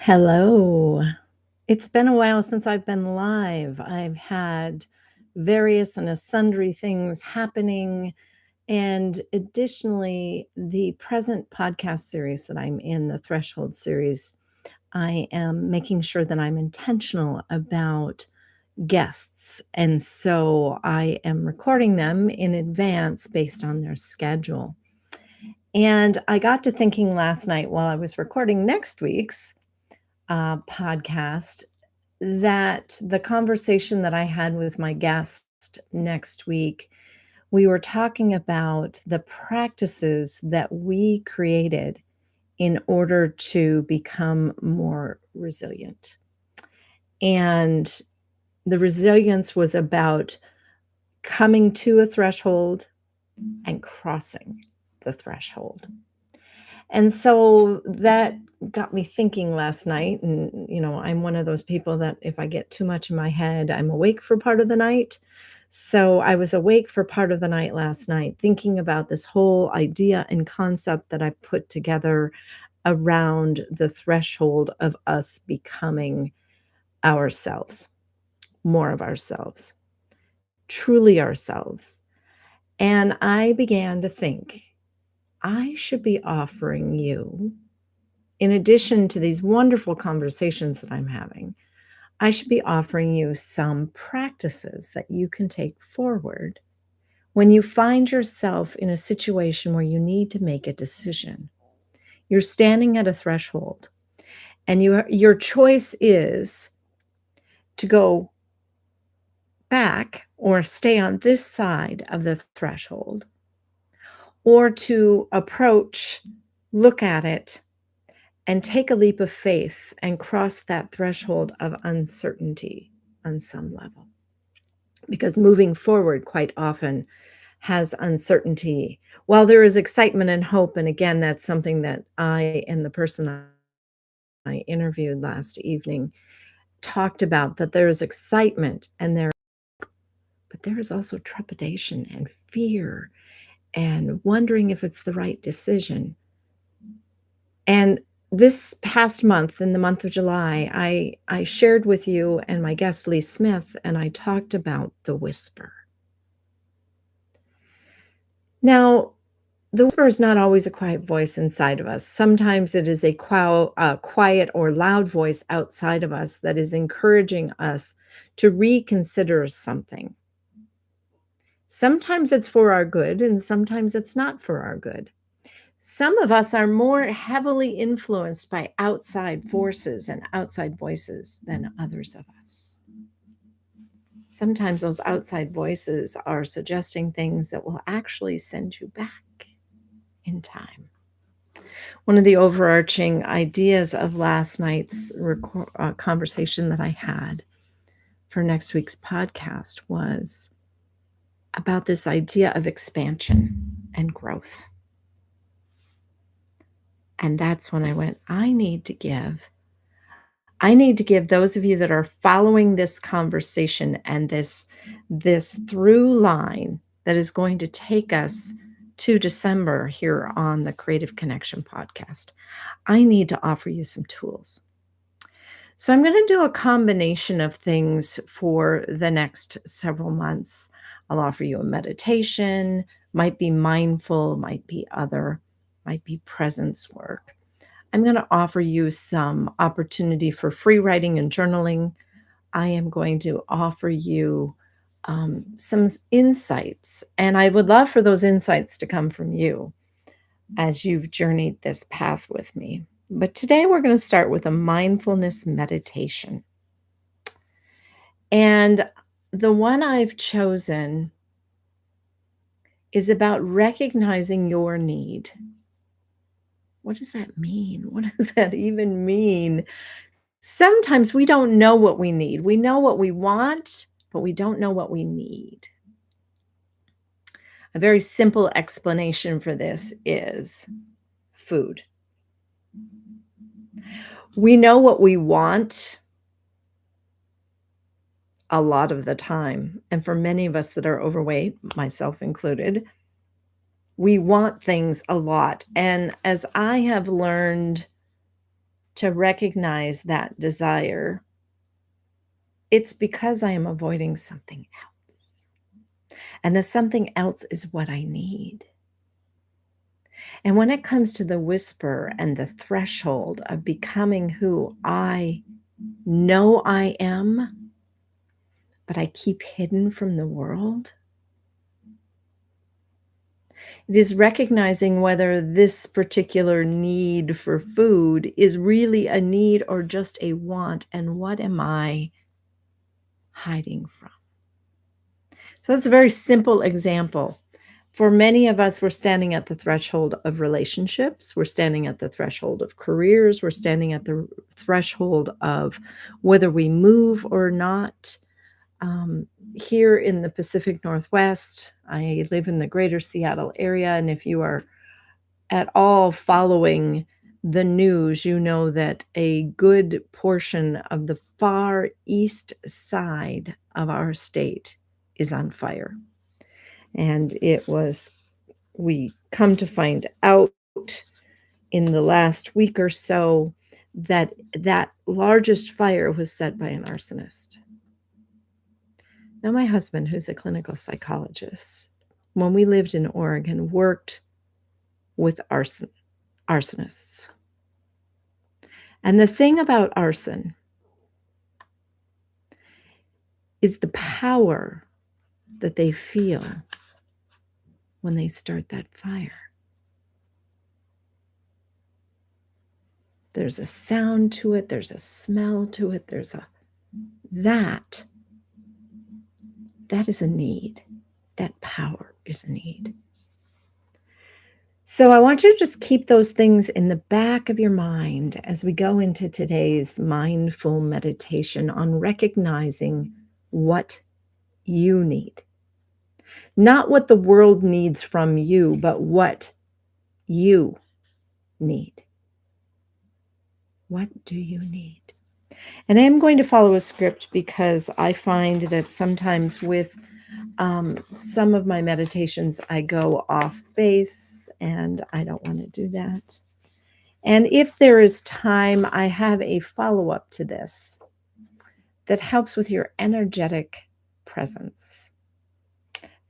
Hello. It's been a while since I've been live. I've had various and sundry things happening. And additionally, the present podcast series that I'm in, the Threshold series, I am making sure that I'm intentional about guests. And so I am recording them in advance based on their schedule. And I got to thinking last night while I was recording next week's podcast that the conversation that I had with my guest next week, we were talking about the practices that we created in order to become more resilient. And the resilience was about coming to a threshold and crossing the threshold. And so that got me thinking last night. And, I'm one of those people that if I get too much in my head, I'm awake for part of the night. So I was awake for part of the night last night, thinking about this whole idea and concept that I put together around the threshold of us becoming ourselves, more of ourselves, truly ourselves. And I began to think, I should be offering you, in addition to these wonderful conversations that I'm having, I should be offering you some practices that you can take forward when you find yourself in a situation where you need to make a decision. You're standing at a threshold, and your choice is to go back or stay on this side of the threshold, or to approach, look at it, and take a leap of faith and cross that threshold of uncertainty on some level. Because moving forward quite often has uncertainty. While there is excitement and hope, and again, that's something that I and the person I interviewed last evening talked about, that there is excitement but there is also trepidation and fear and wondering if it's the right decision. And this past month, in the month of July, I shared with you and my guest, Lee Smith, and I talked about the whisper. Now, the whisper is not always a quiet voice inside of us. Sometimes it is a quiet or loud voice outside of us that is encouraging us to reconsider something. Sometimes it's for our good, and sometimes it's not for our good. Some of us are more heavily influenced by outside forces and outside voices than others of us. Sometimes those outside voices are suggesting things that will actually send you back in time. One of the overarching ideas of last night's conversation that I had for next week's podcast was about this idea of expansion and growth. And that's when I went, I need to give those of you that are following this conversation and this through line that is going to take us to December here on the Creative Connection podcast, I need to offer you some tools. So I'm going to do a combination of things for the next several months. I'll offer you a meditation, might be mindful, might be presence work. I'm going to offer you some opportunity for free writing and journaling. I am going to offer you some insights, and I would love for those insights to come from you as you've journeyed this path with me. But today we're going to start with a mindfulness meditation. And the one I've chosen is about recognizing your need. What does that mean? What does that even mean? Sometimes we don't know what we need. We know what we want, but we don't know what we need. A very simple explanation for this is food. We know what we want a lot of the time. And for many of us that are overweight, myself included, we want things a lot. And as I have learned to recognize that desire, it's because I am avoiding something else. And the something else is what I need. And when it comes to the whisper and the threshold of becoming who I know I am, but I keep hidden from the world, it is recognizing whether this particular need for food is really a need or just a want, and what am I hiding from? So that's a very simple example. For many of us, we're standing at the threshold of relationships, we're standing at the threshold of careers, we're standing at the threshold of whether we move or not. Here in the Pacific Northwest, I live in the greater Seattle area, and if you are at all following the news, you know that a good portion of the far east side of our state is on fire. And we come to find out in the last week or so that that largest fire was set by an arsonist. Now, my husband, who's a clinical psychologist, when we lived in Oregon, worked with arsonists. And the thing about arson is the power that they feel when they start that fire. There's a sound to it, there's a smell to it, that is a need. That power is a need. So I want you to just keep those things in the back of your mind as we go into today's mindful meditation on recognizing what you need. Not what the world needs from you, but what you need. What do you need? And I am going to follow a script because I find that sometimes with some of my meditations, I go off base, and I don't want to do that. And if there is time, I have a follow-up to this that helps with your energetic presence.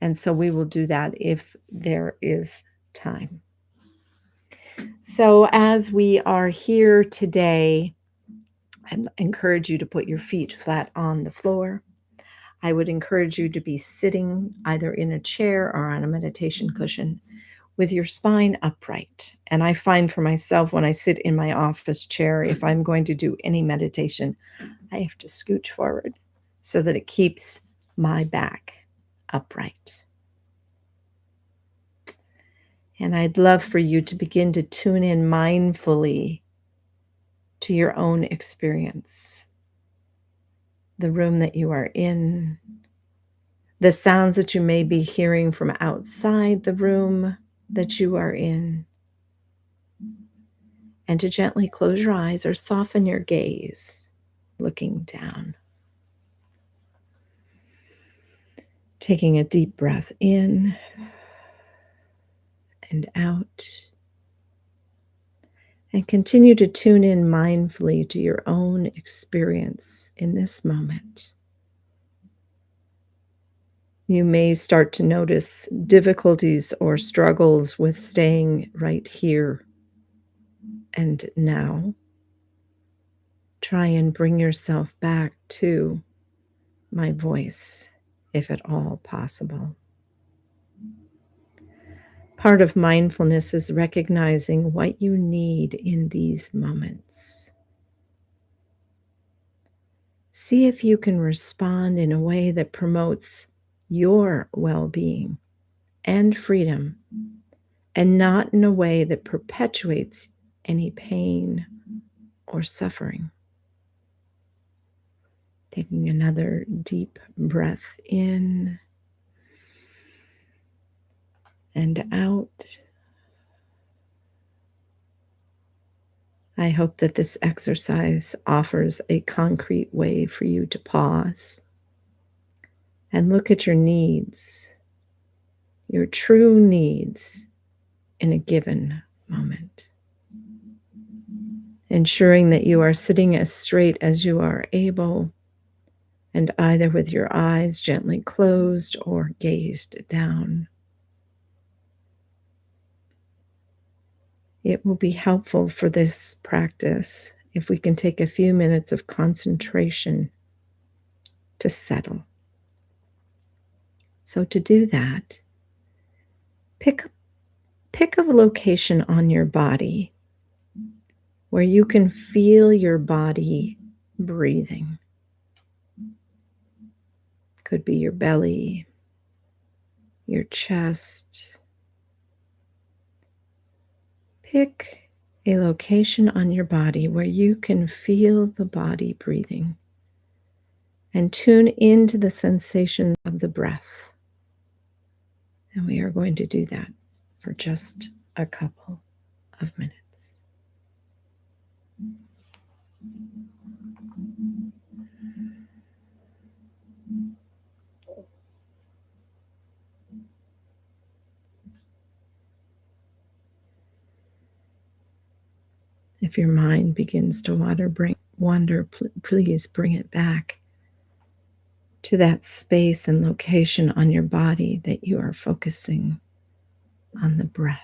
And so we will do that if there is time. So as we are here today, I encourage you to put your feet flat on the floor. I would encourage you to be sitting either in a chair or on a meditation cushion with your spine upright. And I find for myself when I sit in my office chair, if I'm going to do any meditation, I have to scooch forward so that it keeps my back upright. And I'd love for you to begin to tune in mindfully to your own experience, the room that you are in, the sounds that you may be hearing from outside the room that you are in, and to gently close your eyes or soften your gaze, looking down. Taking a deep breath in and out. And continue to tune in mindfully to your own experience in this moment. You may start to notice difficulties or struggles with staying right here and now. Try and bring yourself back to my voice, if at all possible. Part of mindfulness is recognizing what you need in these moments. See if you can respond in a way that promotes your well-being and freedom, and not in a way that perpetuates any pain or suffering. Taking another deep breath in and out. I hope that this exercise offers a concrete way for you to pause and look at your needs, your true needs in a given moment. ensuring that you are sitting as straight as you are able, and either with your eyes gently closed or gazed down. It will be helpful for this practice if we can take a few minutes of concentration to settle. So to do that, pick a location on your body where you can feel your body breathing. Could be your belly, your chest. Pick a location on your body where you can feel the body breathing and tune into the sensation of the breath. And we are going to do that for just a couple of minutes. If your mind begins to wander, please bring it back to that space and location on your body that you are focusing on the breath.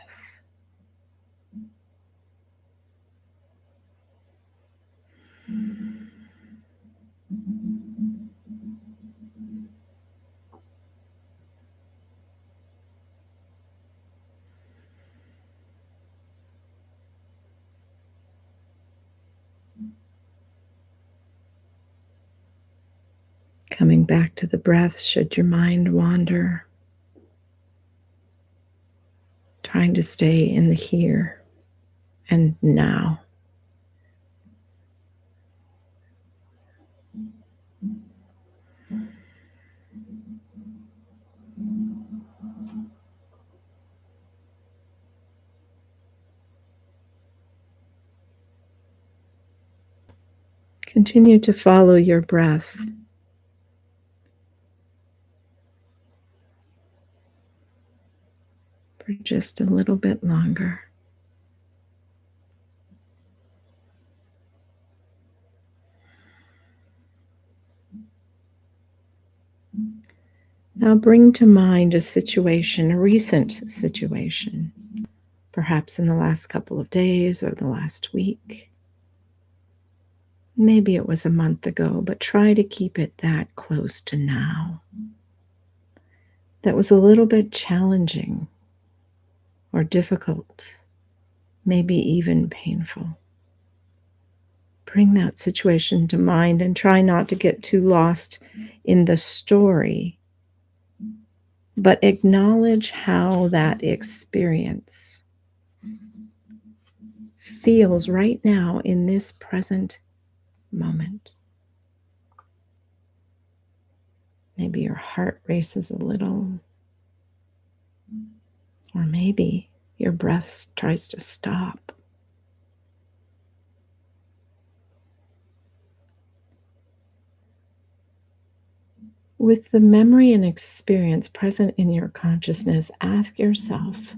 Coming back to the breath should your mind wander, trying to stay in the here and now. Continue to follow your breath. For just a little bit longer. Now bring to mind a situation, a recent situation, perhaps in the last couple of days or the last week. Maybe it was a month ago, but try to keep it that close to now. That was a little bit challenging or difficult, maybe even painful. Bring that situation to mind and try not to get too lost in the story, but acknowledge how that experience feels right now in this present moment. Maybe your heart races a little, or maybe your breath tries to stop. With the memory and experience present in your consciousness, ask yourself,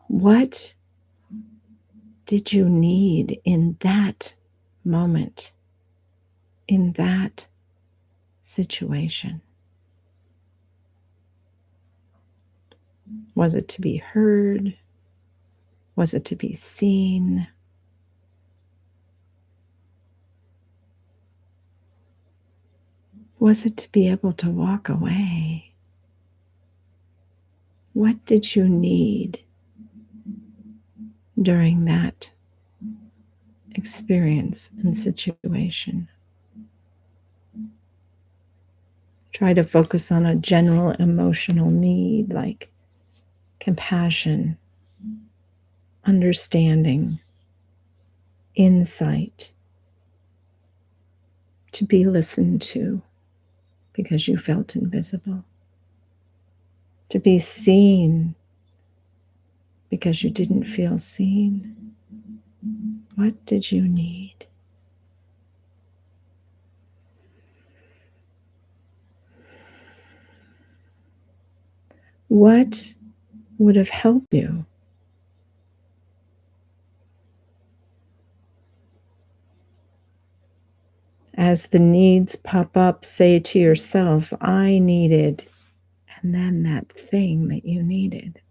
what did you need in that moment, in that situation? Was it to be heard? Was it to be seen? Was it to be able to walk away? What did you need during that experience and situation? Try to focus on a general emotional need like compassion, understanding, insight, to be listened to because you felt invisible, to be seen because you didn't feel seen. What did you need? What would have helped you As the needs pop up, say to yourself, I needed, and then that thing that you needed.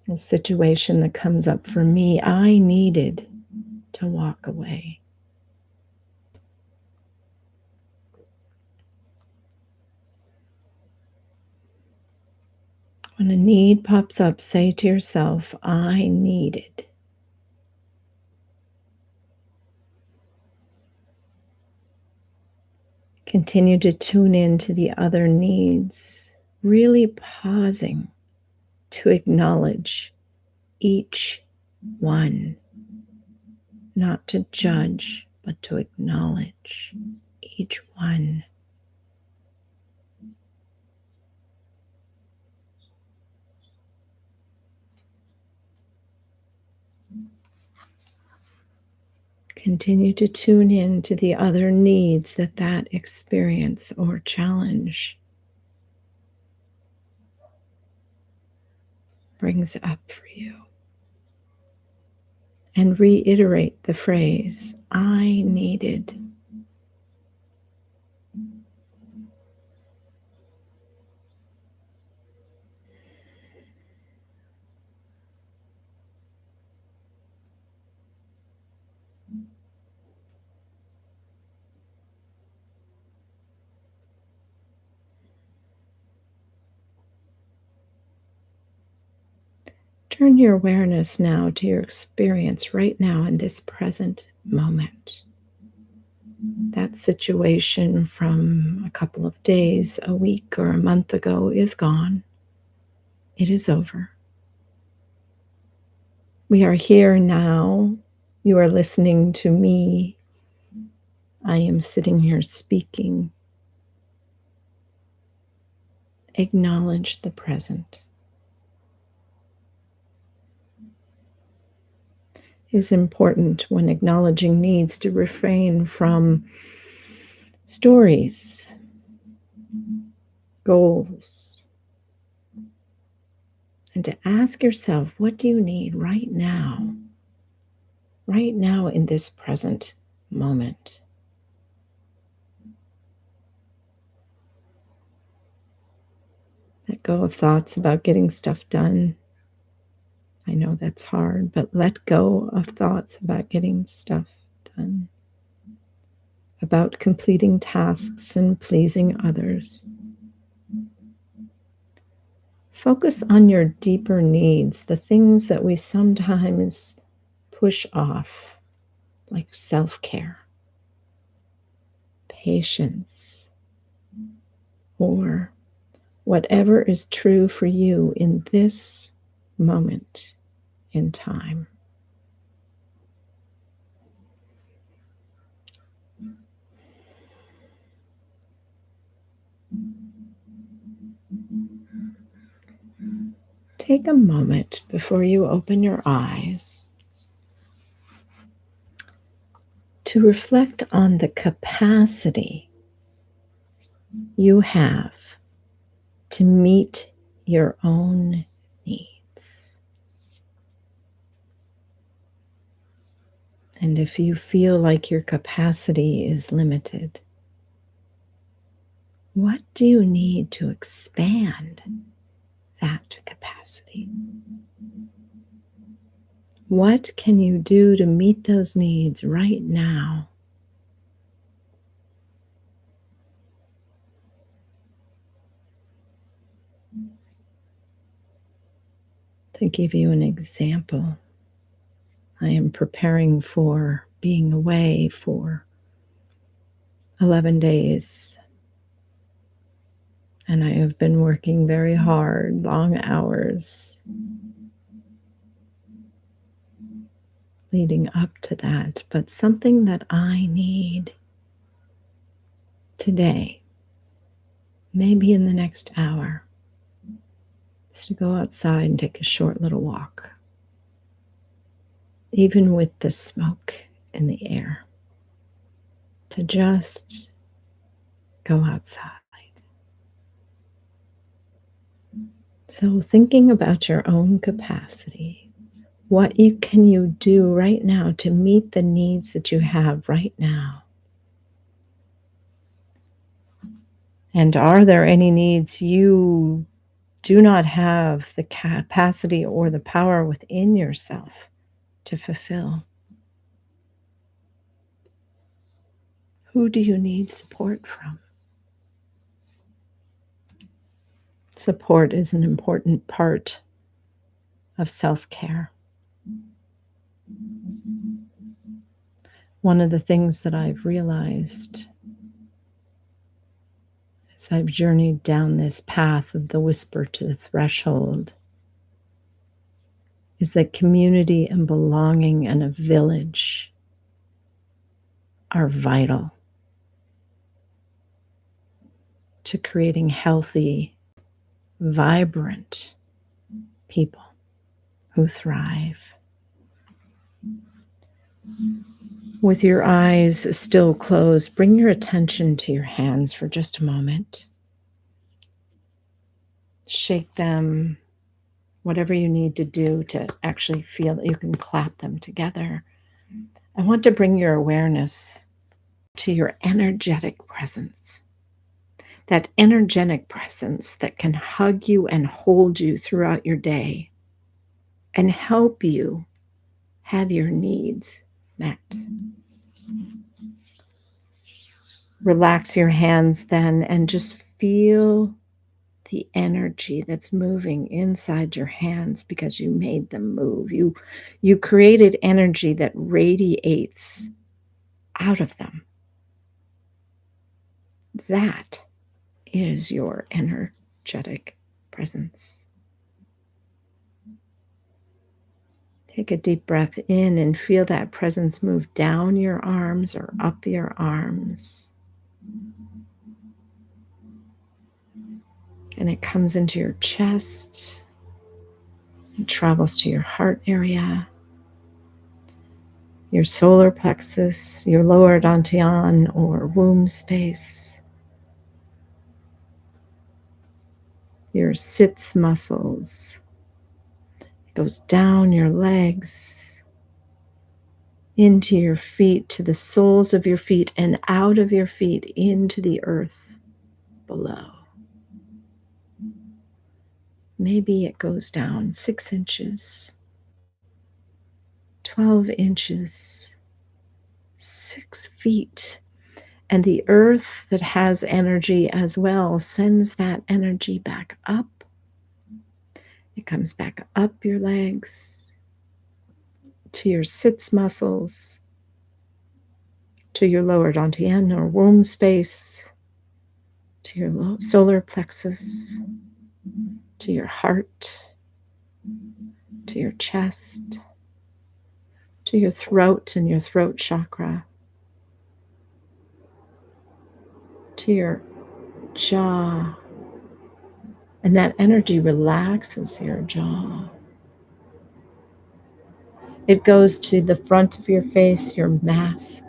A situation that comes up for me, I needed to walk away. When a need pops up, say to yourself, I needed. Continue to tune in to the other needs, really pausing to acknowledge each one, not to judge, but to acknowledge each one. Continue to tune in to the other needs that experience or challenge brings up for you. And reiterate the phrase, I needed. Turn your awareness now to your experience right now in this present moment. That situation from a couple of days, a week, or a month ago is gone. It is over. We are here now. You are listening to me. I am sitting here speaking. Acknowledge the present. It is important when acknowledging needs to refrain from stories, goals, and to ask yourself, what do you need right now in this present moment? Let go of thoughts about getting stuff done. I know that's hard, but let go of thoughts about getting stuff done, about completing tasks and pleasing others. Focus on your deeper needs, the things that we sometimes push off, like self-care, patience, or whatever is true for you in this moment in time. Take a moment before you open your eyes to reflect on the capacity you have to meet your own needs. And if you feel like your capacity is limited, what do you need to expand that capacity? What can you do to meet those needs right now? To give you an example, I am preparing for being away for 11 days. And I have been working very hard, long hours, leading up to that. But something that I need today, maybe in the next hour, is to go outside and take a short little walk, even with the smoke in the air, to just go outside. So thinking about your own capacity, can you do right now to meet the needs that you have right now? And are there any needs you do not have the capacity or the power within yourself to fulfill? Who do you need support from? Support is an important part of self-care. One of the things that I've realized as I've journeyed down this path of the whisper to the threshold is that community and belonging and a village are vital to creating healthy, vibrant people who thrive. With your eyes still closed, bring your attention to your hands for just a moment. Shake them, whatever you need to do to actually feel that you can clap them together. I want to bring your awareness to your energetic presence. That energetic presence that can hug you and hold you throughout your day and help you have your needs met. Relax your hands then and just feel the energy that's moving inside your hands because you made them move. You created energy that radiates out of them. That is your energetic presence. Take a deep breath in and feel that presence move down your arms or up your arms. And it comes into your chest. It travels to your heart area, your solar plexus, your lower dantian or womb space, your sits muscles. It goes down your legs, into your feet, to the soles of your feet, and out of your feet into the earth below. Maybe it goes down 6 inches, 12 inches, 6 feet. And the earth that has energy as well sends that energy back up. It comes back up your legs, to your sits muscles, to your lower dantian or womb space, to your solar plexus, to your heart, to your chest, to your throat and your throat chakra, to your jaw. And that energy relaxes your jaw. It goes to the front of your face, your mask.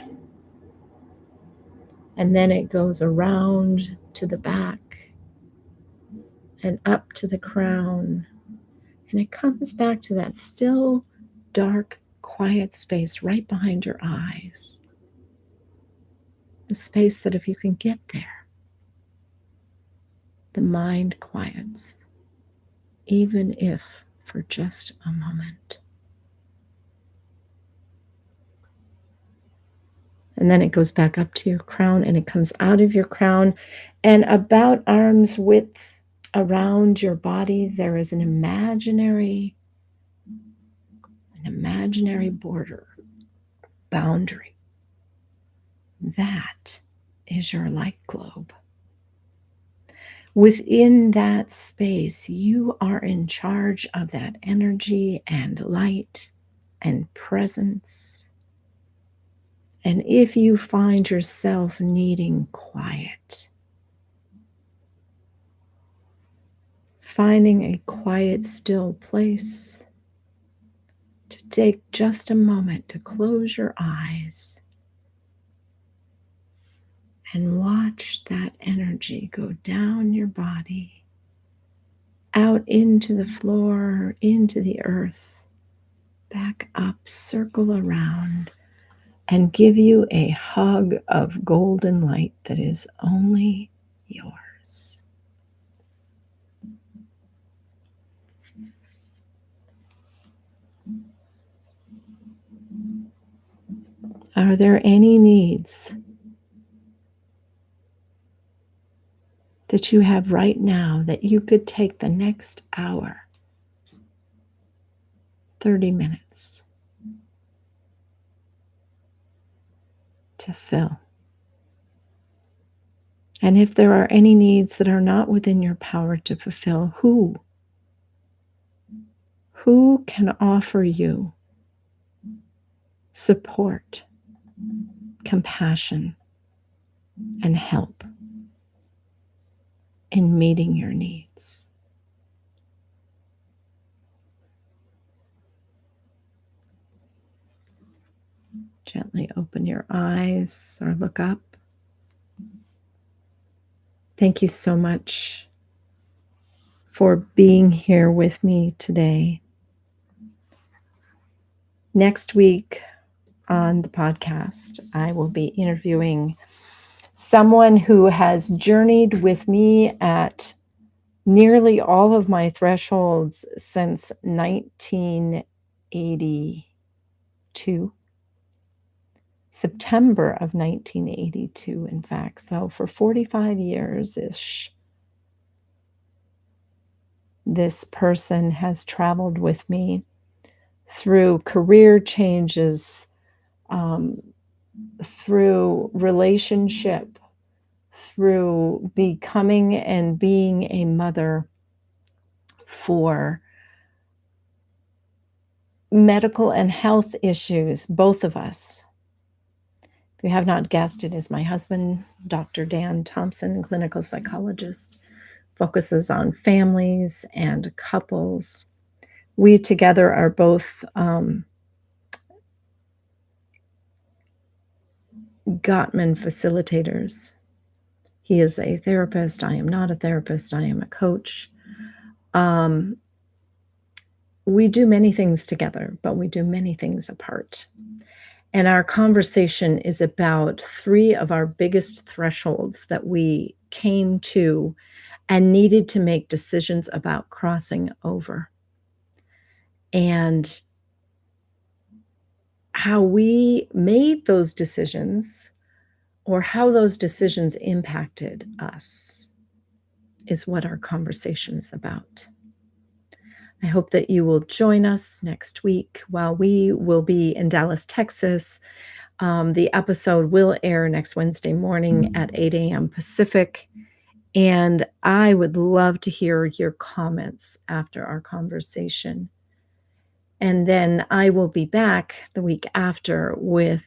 And then it goes around to the back and up to the crown. And it comes back to that still, dark, quiet space right behind your eyes. The space that if you can get there, the mind quiets, even if for just a moment. And then it goes back up to your crown and it comes out of your crown. And about arm's width around your body, there is an imaginary border, boundary. That is your light globe. Within that space, you are in charge of that energy and light and presence. And if you find yourself needing quiet, finding a quiet, still place, to take just a moment to close your eyes and watch that energy go down your body, out into the floor, into the earth, back up, circle around, and give you a hug of golden light that is only yours. Are there any needs that you have right now that you could take the next hour, 30 minutes to fill? And if there are any needs that are not within your power to fulfill, who can offer you support, compassion, and help in meeting your needs? Gently open your eyes or look up. Thank you so much for being here with me today. Next week on the podcast, I will be interviewing someone who has journeyed with me at nearly all of my thresholds since 1982. September of 1982, in fact. So for 45 years-ish, this person has traveled with me through career changes, through relationship, through becoming and being a mother, for medical and health issues, both of us. If you have not guessed, it is my husband, Dr. Dan Thompson, clinical psychologist, focuses on families and couples. We together are both Gottman facilitators. He is a therapist. I am not a therapist. I am a coach. We do many things together, but we do many things apart. And our conversation is about 3 of our biggest thresholds that we came to and needed to make decisions about crossing over. And how we made those decisions, or how those decisions impacted us, is what our conversation is about. I hope that you will join us next week while we will be in Dallas, Texas. The episode will air next Wednesday morning at 8 a.m. Pacific. And I would love to hear your comments after our conversation. And then I will be back the week after with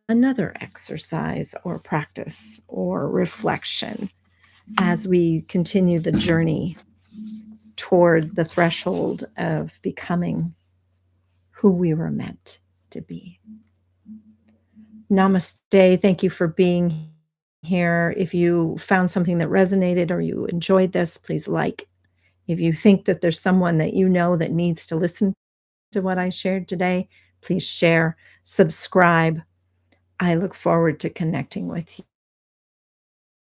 another exercise or practice or reflection as we continue the journey toward the threshold of becoming who we were meant to be. Namaste. Thank you for being here. If you found something that resonated or you enjoyed this, please like. If you think that there's someone that you know that needs to listen to what I shared today, please share, subscribe. I look forward to connecting with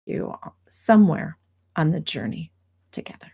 you somewhere on the journey together.